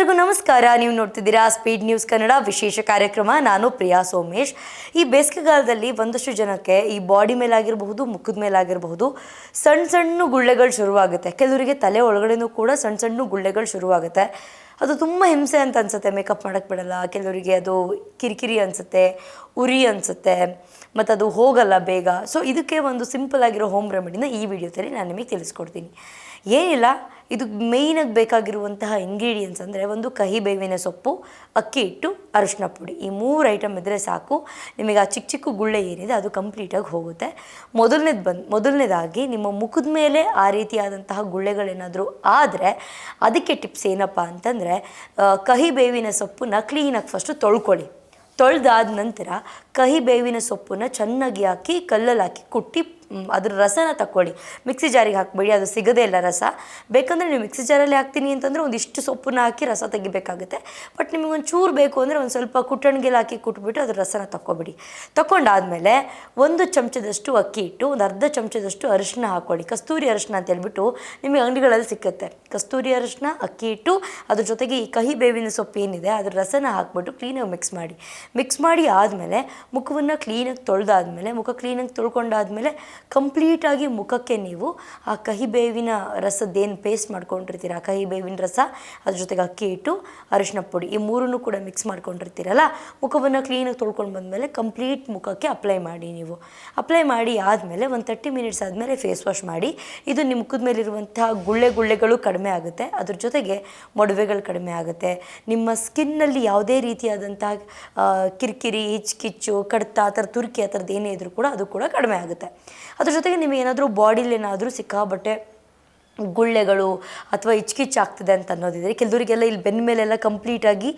ಎಲ್ಲರಿಗೂ ನಮಸ್ಕಾರ. ನೀವು ನೋಡ್ತಿದ್ದೀರಾ ಸ್ಪೀಡ್ ನ್ಯೂಸ್ ಕನ್ನಡ ವಿಶೇಷ ಕಾರ್ಯಕ್ರಮ. ನಾನು ಪ್ರಿಯಾ ಸೋಮೇಶ್. ಈ ಬೇಸಿಗೆಗಾಲದಲ್ಲಿ ಒಂದಷ್ಟು ಜನಕ್ಕೆ ಈ ಬಾಡಿ ಮೇಲಾಗಿರಬಹುದು, ಮುಖದ ಮೇಲಾಗಿರಬಹುದು ಸಣ್ಣ ಸಣ್ಣ ಗುಳ್ಳೆಗಳು ಶುರುವಾಗುತ್ತೆ. ಕೆಲವರಿಗೆ ತಲೆ ಒಳಗಡೆನೂ ಕೂಡ ಸಣ್ಣ ಸಣ್ಣ ಗುಳ್ಳೆಗಳು ಶುರುವಾಗುತ್ತೆ. ಅದು ತುಂಬ ಹಿಂಸೆ ಅಂತ ಅನಿಸುತ್ತೆ, ಮೇಕಪ್ ಮಾಡೋಕ್ಕೆ ಬಿಡಲ್ಲ. ಕೆಲವರಿಗೆ ಅದು ಕಿರಿಕಿರಿ ಅನಿಸುತ್ತೆ, ಉರಿ ಅನಿಸುತ್ತೆ, ಮತ್ತು ಅದು ಹೋಗಲ್ಲ ಬೇಗ. ಸೊ ಇದಕ್ಕೆ ಒಂದು ಸಿಂಪಲ್ ಆಗಿರೋ ಹೋಮ್ ರೆಮಿಡಿನ ಈ ವಿಡಿಯೋದಲ್ಲಿ ನಾನು ನಿಮಗೆ ತಿಳಿಸ್ಕೊಡ್ತೀನಿ. ಏನಿಲ್ಲ, ಇದು ಮೇಯ್ನಾಗಿ ಬೇಕಾಗಿರುವಂತಹ ಇಂಗ್ರೀಡಿಯೆಂಟ್ಸ್ ಅಂದರೆ ಒಂದು ಕಹಿ ಬೇವಿನ ಸೊಪ್ಪು, ಅಕ್ಕಿ ಹಿಟ್ಟು, ಅರಿಶಿನ ಪುಡಿ. ಈ 3 ಐಟಮ್ ಇದ್ದರೆ ಸಾಕು, ನಿಮಗೆ ಆ ಚಿಕ್ಕ ಚಿಕ್ಕ ಗುಳ್ಳೆ ಏನಿದೆ ಅದು ಕಂಪ್ಲೀಟಾಗಿ ಹೋಗುತ್ತೆ. ಮೊದಲನೇದಾಗಿ ನಿಮ್ಮ ಮುಖದ ಮೇಲೆ ಆ ರೀತಿಯಾದಂತಹ ಗುಳ್ಳೆಗಳೇನಾದರೂ ಆದರೆ ಅದಕ್ಕೆ ಟಿಪ್ಸ್ ಏನಪ್ಪ ಅಂತಂದರೆ, ಕಹಿ ಬೇವಿನ ಸೊಪ್ಪನ್ನ ಕ್ಲೀನಾಗಿ ಫಸ್ಟು ತೊಳ್ಕೊಳ್ಳಿ. ತೊಳೆದಾದ ನಂತರ ಕಹಿ ಬೇವಿನ ಸೊಪ್ಪನ್ನ ಚೆನ್ನಾಗಿ ಹಾಕಿ ಕಲ್ಲಲ್ಲಿ ಹಾಕಿ ಕುಟ್ಟಿ ಅದ್ರ ರಸನ ತಗೊಳ್ಳಿ. ಮಿಕ್ಸಿ ಜಾರಿಗೆ ಹಾಕಬೇಡಿ, ಅದು ಸಿಗೋದೇ ಇಲ್ಲ ರಸ. ಬೇಕಂದರೆ ನೀವು ಮಿಕ್ಸಿ ಜಾರಲ್ಲಿ ಹಾಕ್ತೀನಿ ಅಂತಂದರೆ ಒಂದಿಷ್ಟು ಸೊಪ್ಪನ್ನ ಹಾಕಿ ರಸ ತೆಗಿಬೇಕಾಗುತ್ತೆ. ಬಟ್ ನಿಮಗೆ ಒಂದು ಚೂರು ಬೇಕು ಅಂದರೆ ಒಂದು ಸ್ವಲ್ಪ ಕುಟ್ಟಣಿಗೆಲ್ಲ ಹಾಕಿ ಕುಟ್ಬಿಟ್ಟು ಅದ್ರ ರಸನ ತಗೊಬಿಡಿ. ತಗೊಂಡಾದಮೇಲೆ 1 ಚಮಚದಷ್ಟು ಅಕ್ಕಿ ಹಿಟ್ಟು, ಒಂದು ಅರ್ಧ ಚಮಚದಷ್ಟು ಅರಿಶಿನ ಹಾಕ್ಕೊಳ್ಳಿ. ಕಸ್ತೂರಿ ಅರಿಶಿನ ಅಂತ ಹೇಳ್ಬಿಟ್ಟು ನಿಮಗೆ ಅಂಗಡಿಗಳಲ್ಲಿ ಸಿಕ್ಕುತ್ತೆ. ಕಸ್ತೂರಿ ಅರಿಶಿನ, ಅಕ್ಕಿ ಹಿಟ್ಟು, ಅದ್ರ ಜೊತೆಗೆ ಈ ಕಹಿ ಬೇವಿನ ಸೊಪ್ಪು ಏನಿದೆ ಅದ್ರ ರಸನ ಹಾಕ್ಬಿಟ್ಟು ಕ್ಲೀನಾಗಿ ಮಿಕ್ಸ್ ಮಾಡಿ ಆದಮೇಲೆ ಮುಖವನ್ನು ಕ್ಲೀನಾಗಿ ತೊಳೆದಾದ್ಮೇಲೆ, ಮುಖ ಕ್ಲೀನಾಗಿ ತೊಳ್ಕೊಂಡಾದ್ಮೇಲೆ ಕಂಪ್ಲೀಟಾಗಿ ಮುಖಕ್ಕೆ ನೀವು ಆ ಕಹಿ ಬೇವಿನ ರಸದ್ದೇನು ಪೇಸ್ಟ್ ಮಾಡ್ಕೊಂಡಿರ್ತೀರ, ಆ ಕಹಿ ಬೇವಿನ ರಸ, ಅದ್ರ ಜೊತೆಗೆ ಅಕ್ಕಿ ಹಿಟ್ಟು, ಅರಿಶಿನ ಪುಡಿ, ಈ 3 ಕೂಡ ಮಿಕ್ಸ್ ಮಾಡ್ಕೊಂಡಿರ್ತೀರಲ್ಲ, ಮುಖವನ್ನು ಕ್ಲೀನಾಗಿ ತೊಳ್ಕೊಂಡು ಬಂದಮೇಲೆ ಕಂಪ್ಲೀಟ್ ಮುಖಕ್ಕೆ ಅಪ್ಲೈ ಮಾಡಿ. ನೀವು ಅಪ್ಲೈ ಮಾಡಿ ಆದಮೇಲೆ ಒಂದು 30 ಮಿನಿಟ್ಸ್ ಆದಮೇಲೆ ಫೇಸ್ ವಾಶ್ ಮಾಡಿ. ಇದು ನಿಮ್ಮ ಮುಖದ ಮೇಲಿರುವಂತಹ ಗುಳ್ಳೆಗಳು ಕಡಿಮೆ ಆಗುತ್ತೆ. ಅದ್ರ ಜೊತೆಗೆ ಮೊಡವೆಗಳು ಕಡಿಮೆ ಆಗುತ್ತೆ. ನಿಮ್ಮ ಸ್ಕಿನ್ನಲ್ಲಿ ಯಾವುದೇ ರೀತಿಯಾದಂತಹ ಕಿರಿಕಿರಿ, ಹಿಚ್ಕಿಚ್ಚು, ಕಡ್ತ, ಆ ಥರ ತುರ್ಕಿ ಆ ಥರದ್ದು ಏನೇ ಇದ್ರೂ ಕೂಡ ಅದು ಕೂಡ ಕಡಿಮೆ ಆಗುತ್ತೆ. ಅದ್ರ ಜೊತೆಗೆ ನಿಮಗೇನಾದರೂ ಬಾಡಿಲಿ ಏನಾದರೂ ಸಿಕ್ಕಾಬಟ್ಟೆ ಗುಳ್ಳೆಗಳು ಅಥವಾ ಆಗ್ತಿದೆ ಅಂತ ಅನ್ನೋದಿದ್ರೆ, ಕೆಲವರಿಗೆಲ್ಲ ಇಲ್ಲಿ ಬೆನ್ನ ಮೇಲೆಲ್ಲ ಕಂಪ್ಲೀಟಾಗಿ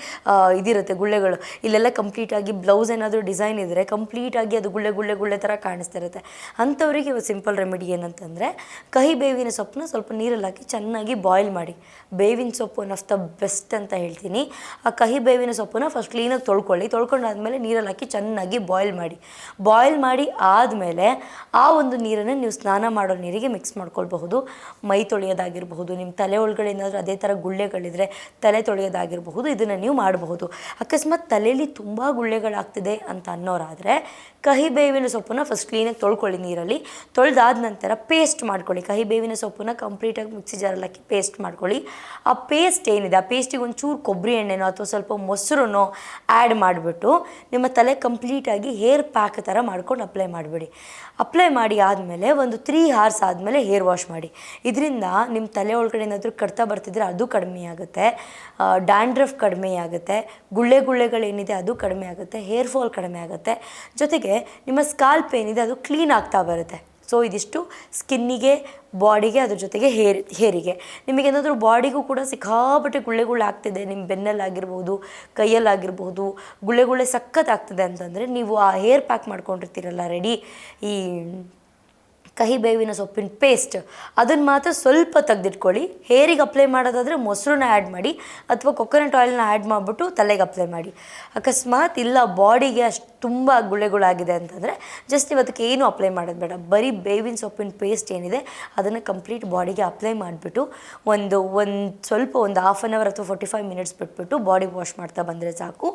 ಇದಿರುತ್ತೆ ಗುಳ್ಳೆಗಳು. ಇಲ್ಲೆಲ್ಲ ಕಂಪ್ಲೀಟಾಗಿ ಬ್ಲೌಸ್ ಏನಾದರೂ ಡಿಸೈನ್ ಇದ್ದರೆ ಕಂಪ್ಲೀಟಾಗಿ ಅದು ಗುಳ್ಳೆ ಥರ ಕಾಣಿಸ್ತಾ ಇರುತ್ತೆ. ಅಂಥವರಿಗೆ ಸಿಂಪಲ್ ರೆಮಿಡಿ ಏನಂತಂದರೆ, ಕಹಿ ಬೇವಿನ ಸೊಪ್ಪನ್ನ ಸ್ವಲ್ಪ ನೀರಲ್ಲಿ ಹಾಕಿ ಚೆನ್ನಾಗಿ ಬಾಯ್ಲ್ ಮಾಡಿ. ಬೇವಿನ ಸೊಪ್ಪು ಒನ್ ಆಫ್ ದ ಬೆಸ್ಟ್ ಅಂತ ಹೇಳ್ತೀನಿ. ಆ ಕಹಿ ಬೇವಿನ ಸೊಪ್ಪನ್ನ ಫಸ್ಟ್ ಕ್ಲೀನಾಗಿ ತೊಳ್ಕೊಂಡಾದ್ಮೇಲೆ ನೀರಲ್ಲಿ ಹಾಕಿ ಚೆನ್ನಾಗಿ ಬಾಯ್ಲ್ ಮಾಡಿ ಆದಮೇಲೆ ಆ ಒಂದು ನೀರನ್ನು ನೀವು ಸ್ನಾನ ಮಾಡೋ ನೀರಿಗೆ ಮಿಕ್ಸ್ ಮಾಡ್ಕೊಳ್ಬಹುದು. ಮೈ ತೊಳೆಯೋದಾಗಿರಬಹುದು, ನಿಮ್ಮ ತಲೆ ಒಳಗಡೆ ಏನಾದರೂ ಅದೇ ಥರ ಗುಳ್ಳೆಗಳಿದ್ರೆ ತಲೆ ತೊಳೆಯೋದಾಗಿರಬಹುದು, ಇದನ್ನು ನೀವು ಮಾಡಬಹುದು. ಅಕಸ್ಮಾತ್ ತಲೆಯಲ್ಲಿ ತುಂಬ ಗುಳ್ಳೆಗಳಾಗ್ತಿದೆ ಅಂತ ಅನ್ನೋರಾದರೆ ಕಹಿ ಬೇವಿನ ಸೊಪ್ಪನ್ನ ಫಸ್ಟ್ ಕ್ಲೀನಾಗಿ ತೊಳ್ಕೊಳ್ಳಿ ನೀರಲ್ಲಿ. ತೊಳೆದಾದ ನಂತರ ಪೇಸ್ಟ್ ಮಾಡ್ಕೊಳ್ಳಿ. ಕಹಿ ಬೇವಿನ ಸೊಪ್ಪನ್ನ ಕಂಪ್ಲೀಟಾಗಿ ಮಿಕ್ಸಿ ಜಾರಲ್ಲಿ ಹಾಕಿ ಪೇಸ್ಟ್ ಮಾಡ್ಕೊಳ್ಳಿ. ಆ ಪೇಸ್ಟ್ ಏನಿದೆ, ಆ ಪೇಸ್ಟಿಗೆ ಒಂಚೂರು ಕೊಬ್ಬರಿ ಎಣ್ಣೆನೋ ಅಥವಾ ಸ್ವಲ್ಪ ಮೊಸರನ್ನೋ ಆ್ಯಡ್ ಮಾಡಿಬಿಟ್ಟು ನಿಮ್ಮ ತಲೆ ಕಂಪ್ಲೀಟಾಗಿ ಹೇರ್ ಪ್ಯಾಕ್ ಥರ ಮಾಡ್ಕೊಂಡು ಅಪ್ಲೈ ಮಾಡಿ ಆದಮೇಲೆ ಒಂದು 3 hours ಆದಮೇಲೆ ಹೇರ್ ವಾಶ್ ಮಾಡಿ. ಇದರಿಂದ ನಿಮ್ಮ ತಲೆ ಒಳಗಡೆ ಏನಾದರೂ ಕಡ್ತಾ ಬರ್ತಿದ್ರೆ ಅದು ಕಡಿಮೆ ಆಗುತ್ತೆ, ಡ್ಯಾಂಡ್ರಫ್ ಕಡಿಮೆ ಆಗುತ್ತೆ, ಗುಳ್ಳೆಗಳೇನಿದೆ ಅದು ಕಡಿಮೆ ಆಗುತ್ತೆ, ಹೇರ್ ಫಾಲ್ ಕಡಿಮೆ ಆಗುತ್ತೆ, ಜೊತೆಗೆ ನಿಮ್ಮ ಸ್ಕಾಲ್ಪ್ ಏನಿದೆ ಅದು ಕ್ಲೀನ್ ಆಗ್ತಾ ಬರುತ್ತೆ. ಸೊ ಇದಿಷ್ಟು ಸ್ಕಿನ್ನಿಗೆ, ಬಾಡಿಗೆ, ಅದ್ರ ಜೊತೆಗೆ ಹೇರಿಗೆ. ನಿಮಗೇನಾದರೂ ಬಾಡಿಗೂ ಕೂಡ ಸಿಕ್ಕಾಪಟ್ಟೆ ಗುಳ್ಳೆಗಳಾಗ್ತಿದೆ, ನಿಮ್ಮ ಬೆನ್ನಲ್ಲಾಗಿರ್ಬೋದು, ಕೈಯಲ್ಲಾಗಿರ್ಬೋದು, ಗುಳ್ಳೆ ಸಖತ್ತಾಗ್ತಿದೆ ಅಂತಂದರೆ ನೀವು ಆ ಹೇರ್ ಪ್ಯಾಕ್ ಮಾಡ್ಕೊಂಡಿರ್ತೀರಲ್ಲ ರೆಡಿ, ಈ ಕಹಿ ಬೇವಿನ ಸೊಪ್ಪಿನ ಪೇಸ್ಟ್, ಅದನ್ನು ಮಾತ್ರ ಸ್ವಲ್ಪ ತೆಗೆದಿಟ್ಕೊಳ್ಳಿ. ಹೇರಿಗೆ ಅಪ್ಲೈ ಮಾಡೋದಾದರೆ ಮೊಸರನ್ನ ಆ್ಯಡ್ ಮಾಡಿ ಅಥವಾ ಕೊಕೊನಟ್ ಆಯಿಲ್ನ ಆ್ಯಡ್ ಮಾಡಿಬಿಟ್ಟು ತಲೆಗೆ ಅಪ್ಲೈ ಮಾಡಿ. ಅಕಸ್ಮಾತ್ ಇಲ್ಲ ಬಾಡಿಗೆ ಅಷ್ಟು ತುಂಬ ಗುಳ್ಳೆಗಳಾಗಿದೆ ಅಂತಂದರೆ ಜಸ್ಟ್ ಇವತ್ತಕ್ಕೆ ಏನು ಅಪ್ಲೈ ಮಾಡೋದು ಬೇಡ, ಬರೀ ಬೇವಿನ ಸೊಪ್ಪಿನ ಪೇಸ್ಟ್ ಏನಿದೆ ಅದನ್ನು ಕಂಪ್ಲೀಟ್ ಬಾಡಿಗೆ ಅಪ್ಲೈ ಮಾಡಿಬಿಟ್ಟು ಒಂದು ಹಾಫ್ ಆನ್ ಅವರ್ ಅಥವಾ 45 ಮಿನಿಟ್ಸ್ ಬಿಟ್ಬಿಟ್ಟು ಬಾಡಿ ವಾಶ್ ಮಾಡ್ತಾ ಬಂದರೆ ಸಾಕು,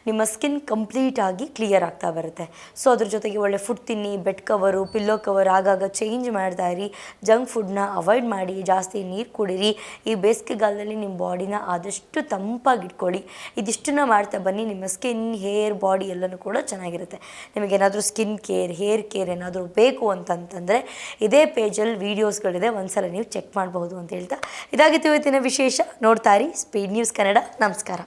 ನಿಮ್ಮ ಸ್ಕಿನ್ ಕಂಪ್ಲೀಟಾಗಿ ಕ್ಲಿಯರ್ ಆಗ್ತಾ ಬರುತ್ತೆ. ಸೊ ಅದ್ರ ಜೊತೆಗೆ ಒಳ್ಳೆ ಫುಡ್ ತಿನ್ನಿ, ಬೆಡ್ ಕವರು, ಪಿಲ್ಲೋ ಕವರ್ ಆಗಾಗ ಚೇಂಜ್ ಮಾಡ್ತಾ ಇರಿ. ಜಂಕ್ ಫುಡ್ನ ಅವಾಯ್ಡ್ ಮಾಡಿ, ಜಾಸ್ತಿ ನೀರು ಕುಡೀರಿ. ಈ ಬೇಸಿಗೆಗಾಲದಲ್ಲಿ ನಿಮ್ಮ ಬಾಡಿನ ಆದಷ್ಟು ತಂಪಾಗಿಟ್ಕೊಳ್ಳಿ. ಇದಿಷ್ಟನ್ನ ಮಾಡ್ತಾ ಬನ್ನಿ, ನಿಮ್ಮ ಸ್ಕಿನ್, ಹೇರ್, ಬಾಡಿ ಎಲ್ಲನೂ ಕೂಡ ಚೆನ್ನಾಗಿರುತ್ತೆ. ನಿಮಗೇನಾದರೂ ಸ್ಕಿನ್ ಕೇರ್, ಹೇರ್ ಕೇರ್ ಏನಾದರೂ ಬೇಕು ಅಂತಂತಂದರೆ ಇದೇ ಪೇಜಲ್ಲಿ ವೀಡಿಯೋಸ್ಗಳಿದೆ, ಒಂದ್ಸಲ ನೀವು ಚೆಕ್ ಮಾಡಬಹುದು ಅಂತ ಹೇಳ್ತಾ ಇದಾಗಿತ್ತು ಇವತ್ತಿನ ವಿಶೇಷ. ನೋಡ್ತಾ ಇರಿ ಸ್ಪೀಡ್ ನ್ಯೂಸ್ ಕನ್ನಡ. ನಮಸ್ಕಾರ.